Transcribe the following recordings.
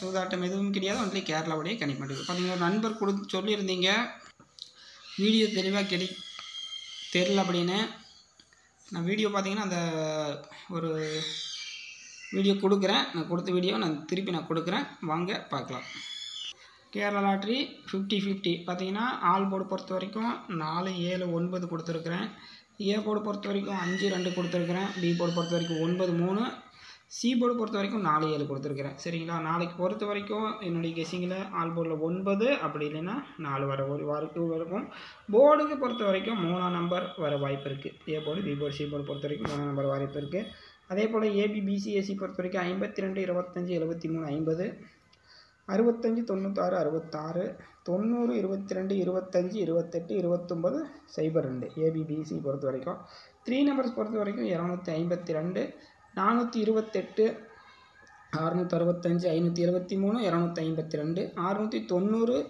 சூதாட்டம் எதுவும் கிடையாது. ஒன்லி கேரளாவுடைய கணிப்பு. பார்த்தீங்கன்னா ஒரு நண்பர் சொல்லியிருந்தீங்க வீடியோ தெளிவாக தெரில அப்படின்னு. நான் வீடியோ பார்த்தீங்கன்னா அந்த ஒரு வீடியோ கொடுக்குறேன். நான் கொடுத்த வீடியோ நான் திருப்பி கொடுக்குறேன், வாங்க பார்க்கலாம். கேரளா லாட்ரி 50-50 பார்த்தீங்கன்னா ஆல் போர்டு பொறுத்த வரைக்கும் 4, 7, 9 கொடுத்துருக்குறேன். ஏ போர்டு பொறுத்த வரைக்கும் 5, 2 கொடுத்துருக்குறேன். பி போர்டு பொறுத்த வரைக்கும் 9, 3. சி போர்டு பொறுத்த வரைக்கும் 4, 7 கொடுத்துருக்குறேன். சரிங்களா? நாளைக்கு பொறுத்த வரைக்கும் என்னுடைய கெஸிங்கில் ஆல் போர்டில் 9, அப்படி இல்லைன்னா 4 வர ஒரு வாரத்துக்கு இருக்கும். போர்டுக்கு பொறுத்த வரைக்கும் 3ஆம் நம்பர் வர வாய்ப்பு இருக்குது. A board, B board, C board பொறுத்த வரைக்கும் 3ஆம் நம்பர் வாய்ப்பு இருக்குது. அதே போல் ஏபி, பிசி, ஏசி பொறுத்த வரைக்கும் 52, 25, 73, 50, 65, 96, 66, 90, 22, 25, 28, 29, 02 ஏபிபிசி பொறுத்த வரைக்கும். 3 நம்பர்ஸ் பொறுத்த வரைக்கும் 252, 428, 665, 573, 252, 690, 650,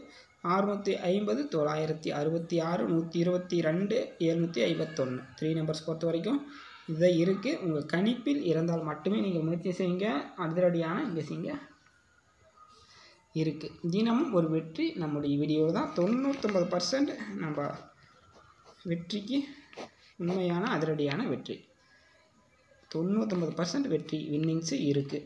966, 122, 751. 3 நம்பர்ஸ் பொறுத்த வரைக்கும் இதை இருக்குது. உங்கள் கணிப்பில் இருந்தால் மட்டுமே நீங்கள் முயற்சி செய்யுங்க. அதிரடியான கெஸிங்க இருக்குது. தினமும் ஒரு வெற்றி நம்முடைய வீடியோவில் தான். 99% நம்ம வெற்றிக்கு உண்மையான அதிரடியான வெற்றி. 99% வெற்றி வின்னிங்ஸு இருக்குது.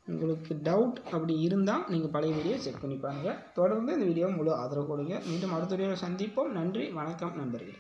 உங்களுக்கு டவுட் அப்படி இருந்தால் நீங்கள் பழைய வீடியோ செக் பண்ணி பாருங்கள். தொடர்ந்து இந்த வீடியோ முழு ஆதரவு கொடுங்க. மீண்டும் அடுத்த வீடியோவில் சந்திப்போம். நன்றி, வணக்கம் நண்பர்களே.